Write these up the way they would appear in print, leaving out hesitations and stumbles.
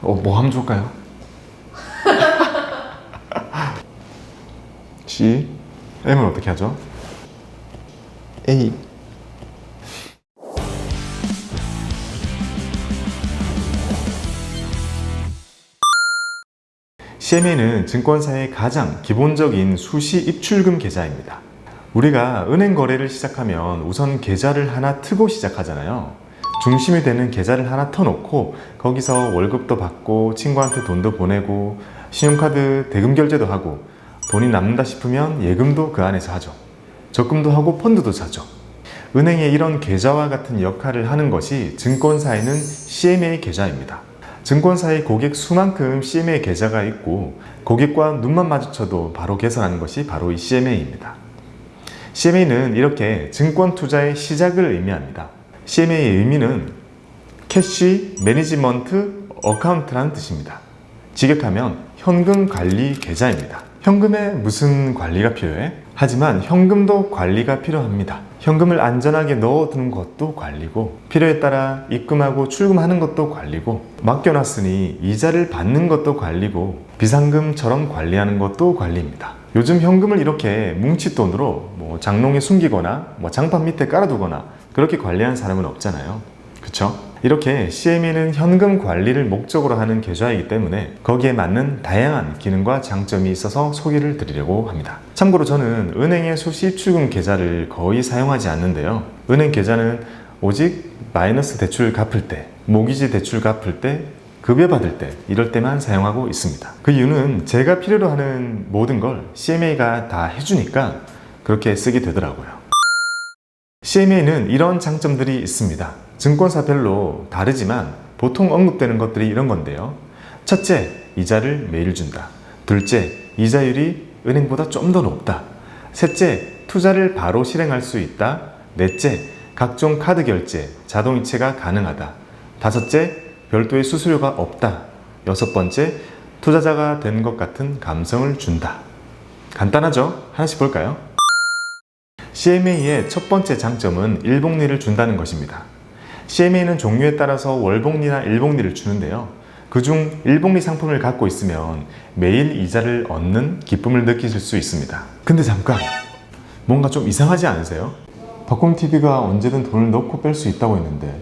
뭐 하면 좋을까요? C, M은 어떻게 하죠? A. CMA는 증권사의 가장 기본적인 수시 입출금 계좌입니다. 우리가 은행 거래를 시작하면 우선 계좌를 하나 트고 시작하잖아요. 중심이 되는 계좌를 하나 터놓고 거기서 월급도 받고 친구한테 돈도 보내고 신용카드 대금 결제도 하고 돈이 남는다 싶으면 예금도 그 안에서 하죠. 적금도 하고 펀드도 사죠. 은행의 이런 계좌와 같은 역할을 하는 것이 증권사에는 CMA 계좌입니다. 증권사의 고객 수만큼 CMA 계좌가 있고 고객과 눈만 마주쳐도 바로 계산하는 것이 바로 이 CMA입니다. CMA는 이렇게 증권 투자의 시작을 의미합니다. CMA의 의미는 캐시 매니지먼트 어카운트라는 뜻입니다. 직역하면 현금 관리 계좌입니다. 현금에 무슨 관리가 필요해? 하지만 현금도 관리가 필요합니다. 현금을 안전하게 넣어두는 것도 관리고 필요에 따라 입금하고 출금하는 것도 관리고 맡겨놨으니 이자를 받는 것도 관리고 비상금처럼 관리하는 것도 관리입니다. 요즘 현금을 이렇게 뭉칫돈으로 장롱에 숨기거나 장판 밑에 깔아두거나 그렇게 관리하는 사람은 없잖아요. 그쵸? 이렇게 CMA는 현금 관리를 목적으로 하는 계좌이기 때문에 거기에 맞는 다양한 기능과 장점이 있어서 소개를 드리려고 합니다. 참고로 저는 은행의 수시 입출금 계좌를 거의 사용하지 않는데요. 은행 계좌는 오직 마이너스 대출 갚을 때, 모기지 대출 갚을 때, 급여 받을 때 이럴 때만 사용하고 있습니다. 그 이유는 제가 필요로 하는 모든 걸 CMA가 다 해주니까 그렇게 쓰게 되더라고요. CMA는 이런 장점들이 있습니다. 증권사별로 다르지만 보통 언급되는 것들이 이런 건데요. 첫째, 이자를 매일 준다. 둘째, 이자율이 은행보다 좀 더 높다. 셋째, 투자를 바로 실행할 수 있다. 넷째, 각종 카드 결제, 자동이체가 가능하다. 다섯째, 별도의 수수료가 없다. 여섯 번째, 투자자가 된 것 같은 감성을 준다. 간단하죠? 하나씩 볼까요? CMA의 첫 번째 장점은 일복리를 준다는 것입니다. CMA는 종류에 따라서 월복리나 일복리를 주는데요. 그중 일복리 상품을 갖고 있으면 매일 이자를 얻는 기쁨을 느끼실 수 있습니다. 근데 잠깐! 뭔가 좀 이상하지 않으세요? 박곰TV가 언제든 돈을 넣고 뺄 수 있다고 했는데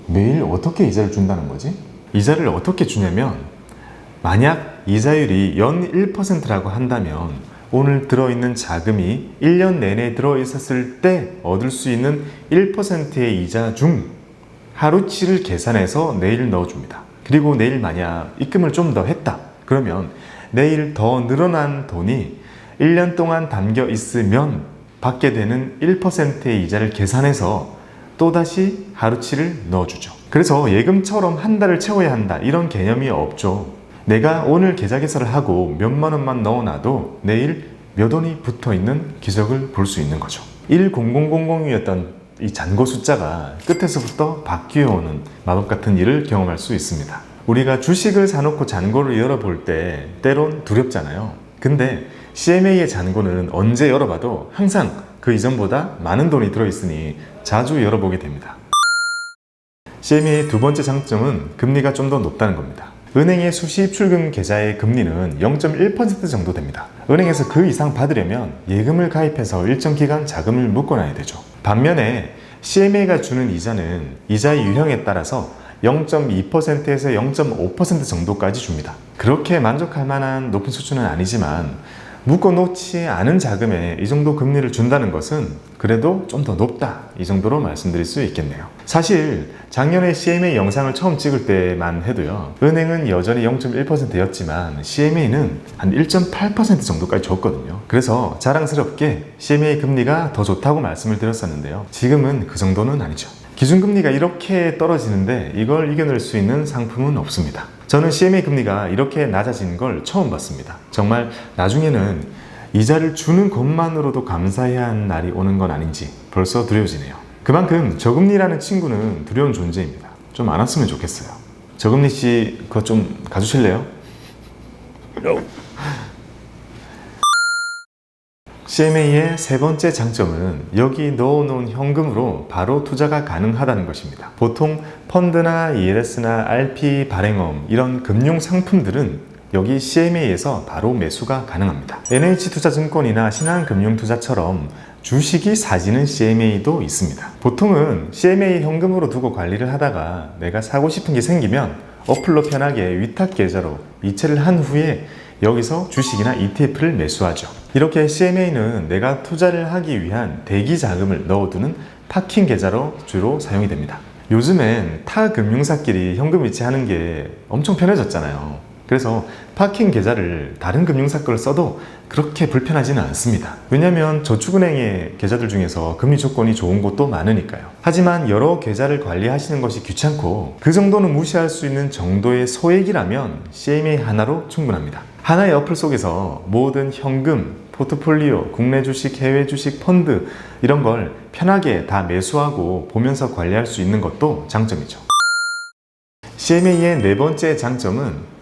매일 어떻게 이자를 준다는 거지? 이자를 어떻게 주냐면 만약 이자율이 연 1%라고 한다면 오늘 들어있는 자금이 1년 내내 들어있었을 때 얻을 수 있는 1%의 이자 중 하루치를 계산해서 내일 넣어줍니다. 그리고 내일 만약 입금을 좀 더 했다. 그러면 내일 더 늘어난 돈이 1년 동안 담겨 있으면 받게 되는 1%의 이자를 계산해서 또다시 하루치를 넣어주죠. 그래서 예금처럼 한 달을 채워야 한다 이런 개념이 없죠. 내가 오늘 계좌 개설을 하고 몇만 원만 넣어놔도 내일 몇 원이 붙어있는 기적을 볼 수 있는 거죠. 10000이었던 이 잔고 숫자가 끝에서부터 바뀌어오는 마법 같은 일을 경험할 수 있습니다. 우리가 주식을 사놓고 잔고를 열어볼 때 때론 두렵잖아요. 근데 CMA의 잔고는 언제 열어봐도 항상 그 이전보다 많은 돈이 들어있으니 자주 열어보게 됩니다. CMA의 두 번째 장점은 금리가 좀 더 높다는 겁니다. 은행의 수시 입출금 계좌의 금리는 0.1% 정도 됩니다. 은행에서 그 이상 받으려면 예금을 가입해서 일정 기간 자금을 묶어놔야 되죠. 반면에 CMA가 주는 이자는 이자의 유형에 따라서 0.2%에서 0.5% 정도까지 줍니다. 그렇게 만족할 만한 높은 수준은 아니지만 묶어놓지 않은 자금에 이 정도 금리를 준다는 것은 그래도 좀 더 높다 이 정도로 말씀드릴 수 있겠네요. 사실 작년에 CMA 영상을 처음 찍을 때만 해도요 은행은 여전히 0.1%였지만 CMA는 한 1.8% 정도까지 줬거든요. 그래서 자랑스럽게 CMA 금리가 더 좋다고 말씀을 드렸었는데요, 지금은 그 정도는 아니죠. 기준금리가 이렇게 떨어지는데 이걸 이겨낼 수 있는 상품은 없습니다. 저는 CMA 금리가 이렇게 낮아진 걸 처음 봤습니다. 정말 나중에는 이자를 주는 것만으로도 감사해야 하는 날이 오는 건 아닌지 벌써 두려워지네요. 그만큼 저금리라는 친구는 두려운 존재입니다. 좀 안 왔으면 좋겠어요. 저금리 씨 그거 좀 가주실래요? CMA의 세 번째 장점은 여기 넣어놓은 현금으로 바로 투자가 가능하다는 것입니다. 보통 펀드나 ELS나 RP 발행엄 이런 금융 상품들은 여기 CMA에서 바로 매수가 가능합니다. NH투자증권이나 신한금융투자처럼 주식이 사지는 CMA도 있습니다. 보통은 CMA 현금으로 두고 관리를 하다가 내가 사고 싶은 게 생기면 어플로 편하게 위탁 계좌로 이체를 한 후에 여기서 주식이나 ETF를 매수하죠. 이렇게 CMA는 내가 투자를 하기 위한 대기 자금을 넣어두는 파킹 계좌로 주로 사용이 됩니다. 요즘엔 타 금융사끼리 현금 이체하는 게 엄청 편해졌잖아요. 그래서 파킹 계좌를 다른 금융사 걸 써도 그렇게 불편하지는 않습니다. 왜냐하면 저축은행의 계좌들 중에서 금리 조건이 좋은 곳도 많으니까요. 하지만 여러 계좌를 관리하시는 것이 귀찮고 그 정도는 무시할 수 있는 정도의 소액이라면 CMA 하나로 충분합니다. 하나의 어플 속에서 모든 현금, 포트폴리오, 국내 주식, 해외 주식, 펀드 이런 걸 편하게 다 매수하고 보면서 관리할 수 있는 것도 장점이죠. CMA의 네 번째 장점은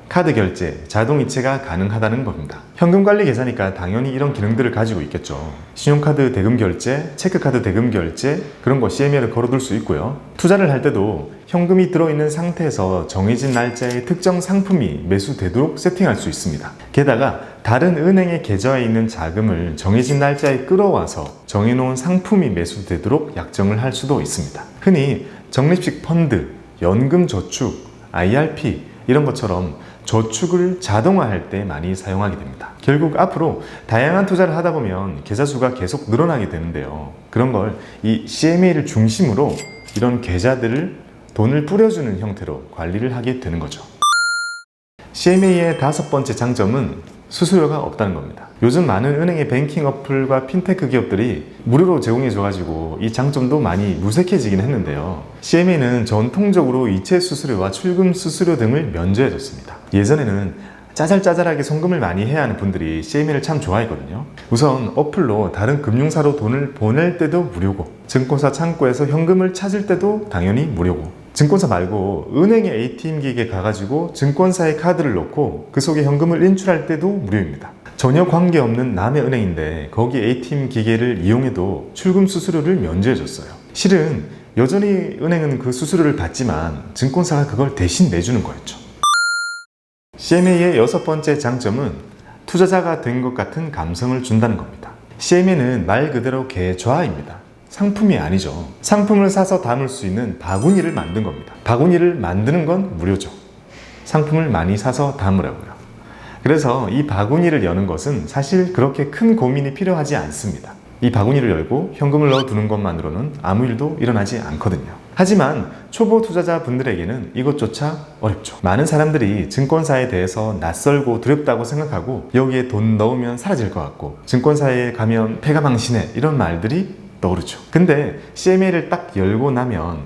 카드 결제, 자동 이체가 가능하다는 겁니다. 현금 관리 계좌니까 당연히 이런 기능들을 가지고 있겠죠. 신용카드 대금 결제, 체크카드 대금 결제 그런 거 CMA를 걸어둘 수 있고요. 투자를 할 때도 현금이 들어있는 상태에서 정해진 날짜에 특정 상품이 매수되도록 세팅할 수 있습니다. 게다가 다른 은행의 계좌에 있는 자금을 정해진 날짜에 끌어와서 정해놓은 상품이 매수되도록 약정을 할 수도 있습니다. 흔히 적립식 펀드, 연금저축, IRP 이런 것처럼 저축을 자동화할 때 많이 사용하게 됩니다. 결국 앞으로 다양한 투자를 하다 보면 계좌 수가 계속 늘어나게 되는데요. 그런 걸 이 CMA를 중심으로 이런 계좌들을 돈을 뿌려주는 형태로 관리를 하게 되는 거죠. CMA의 다섯 번째 장점은 수수료가 없다는 겁니다. 요즘 많은 은행의 뱅킹 어플과 핀테크 기업들이 무료로 제공해줘가지고 이 장점도 많이 무색해지긴 했는데요. CMA는 전통적으로 이체 수수료와 출금 수수료 등을 면제해줬습니다. 예전에는 짜잘짜잘하게 송금을 많이 해야 하는 분들이 CMA를 참 좋아했거든요. 우선 어플로 다른 금융사로 돈을 보낼 때도 무료고, 증권사 창구에서 현금을 찾을 때도 당연히 무료고, 증권사 말고 은행의 ATM 기기에 가가지고 증권사의 카드를 넣고 그 속에 현금을 인출할 때도 무료입니다. 전혀 관계없는 남의 은행인데 거기 ATM 기계를 이용해도 출금 수수료를 면제해줬어요. 실은 여전히 은행은 그 수수료를 받지만 증권사가 그걸 대신 내주는 거였죠. CMA의 여섯 번째 장점은 투자자가 된 것 같은 감성을 준다는 겁니다. CMA는 말 그대로 계좌입니다. 상품이 아니죠. 상품을 사서 담을 수 있는 바구니를 만든 겁니다. 바구니를 만드는 건 무료죠. 상품을 많이 사서 담으라고요. 그래서 이 바구니를 여는 것은 사실 그렇게 큰 고민이 필요하지 않습니다. 이 바구니를 열고 현금을 넣어두는 것만으로는 아무 일도 일어나지 않거든요. 하지만 초보 투자자 분들에게는 이것조차 어렵죠. 많은 사람들이 증권사에 대해서 낯설고 두렵다고 생각하고 여기에 돈 넣으면 사라질 것 같고 증권사에 가면 패가 망신해 이런 말들이 떠오르죠. 근데 CMA를 딱 열고 나면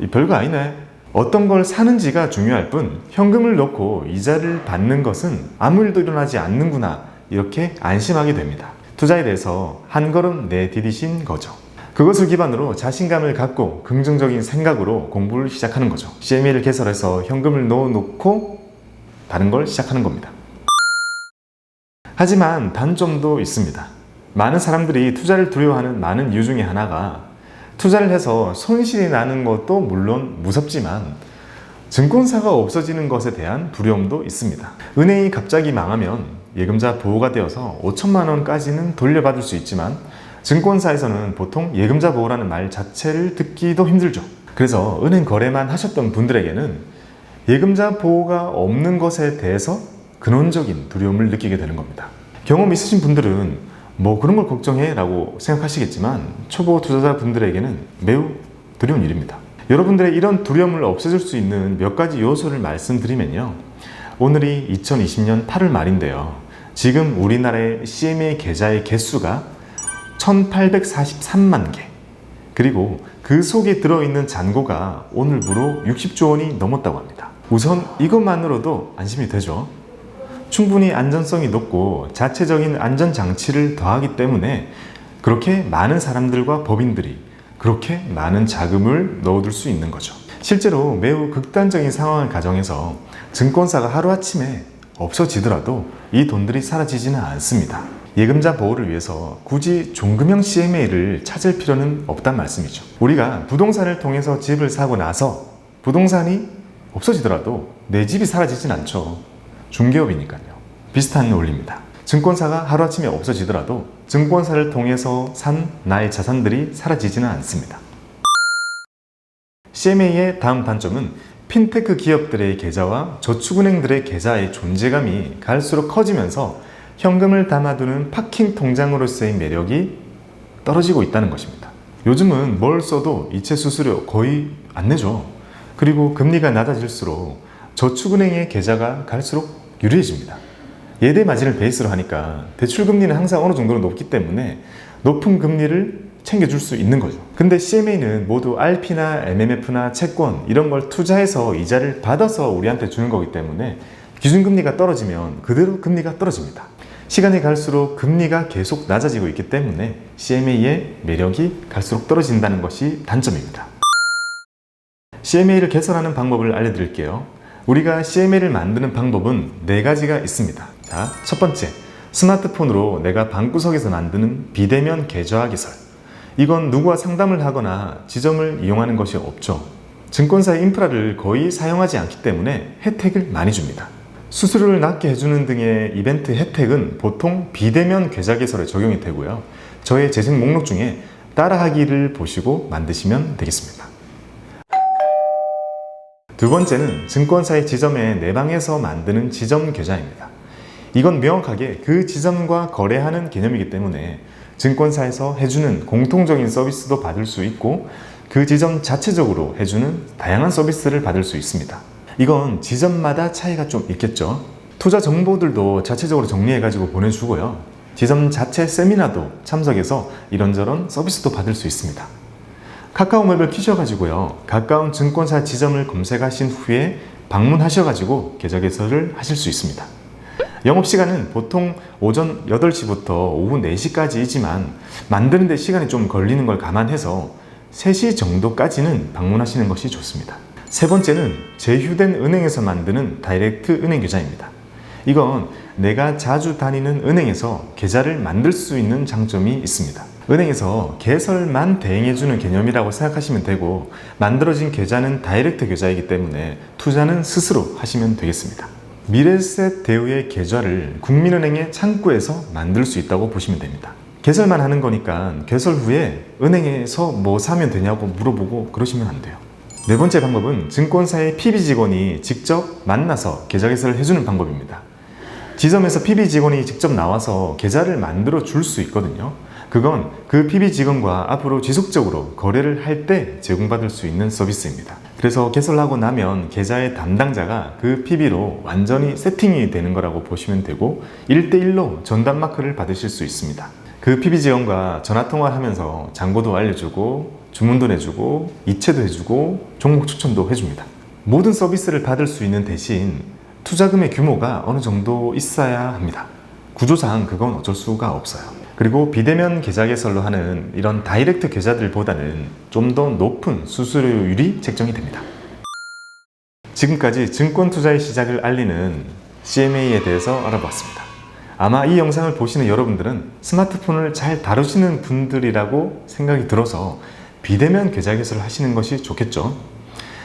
이 별거 아니네. 어떤 걸 사는지가 중요할 뿐 현금을 넣고 이자를 받는 것은 아무 일도 일어나지 않는구나 이렇게 안심하게 됩니다. 투자에 대해서 한 걸음 내디디신 거죠. 그것을 기반으로 자신감을 갖고 긍정적인 생각으로 공부를 시작하는 거죠. CMA를 개설해서 현금을 넣어놓고 다른 걸 시작하는 겁니다. 하지만 단점도 있습니다. 많은 사람들이 투자를 두려워하는 많은 이유 중에 하나가 투자를 해서 손실이 나는 것도 물론 무섭지만 증권사가 없어지는 것에 대한 두려움도 있습니다. 은행이 갑자기 망하면 예금자 보호가 되어서 5천만 원까지는 돌려받을 수 있지만 증권사에서는 보통 예금자 보호라는 말 자체를 듣기도 힘들죠. 그래서 은행 거래만 하셨던 분들에게는 예금자 보호가 없는 것에 대해서 근원적인 두려움을 느끼게 되는 겁니다. 경험 있으신 분들은 뭐 그런 걸 걱정해 라고 생각하시겠지만 초보 투자자 분들에게는 매우 두려운 일입니다. 여러분들의 이런 두려움을 없애줄 수 있는 몇 가지 요소를 말씀드리면요. 오늘이 2020년 8월 말인데요. 지금 우리나라의 CMA 계좌의 개수가 1843만 개, 그리고 그 속에 들어있는 잔고가 오늘 무려 60조 원이 넘었다고 합니다. 우선 이것만으로도 안심이 되죠. 충분히 안전성이 높고 자체적인 안전장치를 더하기 때문에 그렇게 많은 사람들과 법인들이 그렇게 많은 자금을 넣어둘 수 있는 거죠. 실제로 매우 극단적인 상황을 가정해서 증권사가 하루아침에 없어지더라도 이 돈들이 사라지지는 않습니다. 예금자 보호를 위해서 굳이 종금형 CMA를 찾을 필요는 없단 말씀이죠. 우리가 부동산을 통해서 집을 사고 나서 부동산이 없어지더라도 내 집이 사라지진 않죠. 중개업이니까요. 비슷한 원리입니다. 증권사가 하루아침에 없어지더라도 증권사를 통해서 산 나의 자산들이 사라지지는 않습니다. CMA의 다음 단점은 핀테크 기업들의 계좌와 저축은행들의 계좌의 존재감이 갈수록 커지면서 현금을 담아두는 파킹 통장으로서의 매력이 떨어지고 있다는 것입니다. 요즘은 뭘 써도 이체 수수료 거의 안 내죠. 그리고 금리가 낮아질수록 저축은행의 계좌가 갈수록 유리해집니다. 예대 마진을 베이스로 하니까 대출금리는 항상 어느 정도로 높기 때문에 높은 금리를 챙겨줄 수 있는 거죠. 근데 CMA는 모두 RP나 MMF나 채권 이런 걸 투자해서 이자를 받아서 우리한테 주는 거기 때문에 기준금리가 떨어지면 그대로 금리가 떨어집니다. 시간이 갈수록 금리가 계속 낮아지고 있기 때문에 CMA의 매력이 갈수록 떨어진다는 것이 단점입니다. CMA를 개설하는 방법을 알려드릴게요. 우리가 CMA를 만드는 방법은 4가지가 있습니다. 자, 첫 번째, 스마트폰으로 내가 방구석에서 만드는 비대면 계좌 개설. 이건 누구와 상담을 하거나 지점을 이용하는 것이 없죠. 증권사의 인프라를 거의 사용하지 않기 때문에 혜택을 많이 줍니다. 수수료를 낮게 해주는 등의 이벤트 혜택은 보통 비대면 계좌 개설에 적용이 되고요. 저의 재생 목록 중에 따라하기를 보시고 만드시면 되겠습니다. 두 번째는 증권사의 지점에 내방해서 만드는 지점 계좌입니다. 이건 명확하게 그 지점과 거래하는 개념이기 때문에 증권사에서 해주는 공통적인 서비스도 받을 수 있고 그 지점 자체적으로 해주는 다양한 서비스를 받을 수 있습니다. 이건 지점마다 차이가 좀 있겠죠. 투자 정보들도 자체적으로 정리해가지고 보내주고요. 지점 자체 세미나도 참석해서 이런저런 서비스도 받을 수 있습니다. 카카오맵을 키셔가지고요. 가까운 증권사 지점을 검색하신 후에 방문하셔가지고 계좌 개설을 하실 수 있습니다. 영업시간은 보통 오전 8시부터 오후 4시까지이지만 만드는 데 시간이 좀 걸리는 걸 감안해서 3시 정도까지는 방문하시는 것이 좋습니다. 세 번째는 제휴된 은행에서 만드는 다이렉트 은행 계좌입니다. 이건 내가 자주 다니는 은행에서 계좌를 만들 수 있는 장점이 있습니다. 은행에서 개설만 대행해주는 개념이라고 생각하시면 되고 만들어진 계좌는 다이렉트 계좌이기 때문에 투자는 스스로 하시면 되겠습니다. 미래에셋 대우의 계좌를 국민은행의 창구에서 만들 수 있다고 보시면 됩니다. 개설만 하는 거니까 개설 후에 은행에서 뭐 사면 되냐고 물어보고 그러시면 안 돼요. 네 번째 방법은 증권사의 PB 직원이 직접 만나서 계좌 개설을 해주는 방법입니다. 지점에서 PB 직원이 직접 나와서 계좌를 만들어 줄 수 있거든요. 그건 그 PB 직원과 앞으로 지속적으로 거래를 할 때 제공받을 수 있는 서비스입니다. 그래서 개설하고 나면 계좌의 담당자가 그 PB로 완전히 세팅이 되는 거라고 보시면 되고 1대1로 전담 마크를 받으실 수 있습니다. 그 PB 직원과 전화통화를 하면서 정보도 알려주고 주문도 내주고 이체도 해주고 종목 추천도 해줍니다. 모든 서비스를 받을 수 있는 대신 투자금의 규모가 어느 정도 있어야 합니다. 구조상 그건 어쩔 수가 없어요. 그리고 비대면 계좌 개설로 하는 이런 다이렉트 계좌들보다는 좀 더 높은 수수료율이 책정이 됩니다. 지금까지 증권 투자의 시작을 알리는 CMA에 대해서 알아봤습니다. 아마 이 영상을 보시는 여러분들은 스마트폰을 잘 다루시는 분들이라고 생각이 들어서 비대면 계좌 개설을 하시는 것이 좋겠죠.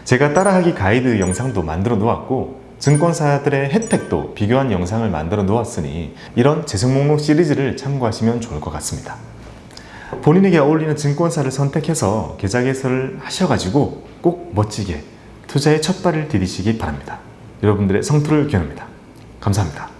제가 따라하기 가이드 영상도 만들어 놓았고 증권사들의 혜택도 비교한 영상을 만들어 놓았으니 이런 재생 목록 시리즈를 참고하시면 좋을 것 같습니다. 본인에게 어울리는 증권사를 선택해서 계좌 개설을 하셔가지고 꼭 멋지게 투자의 첫 발을 디디시기 바랍니다. 여러분들의 성투를 기원합니다. 감사합니다.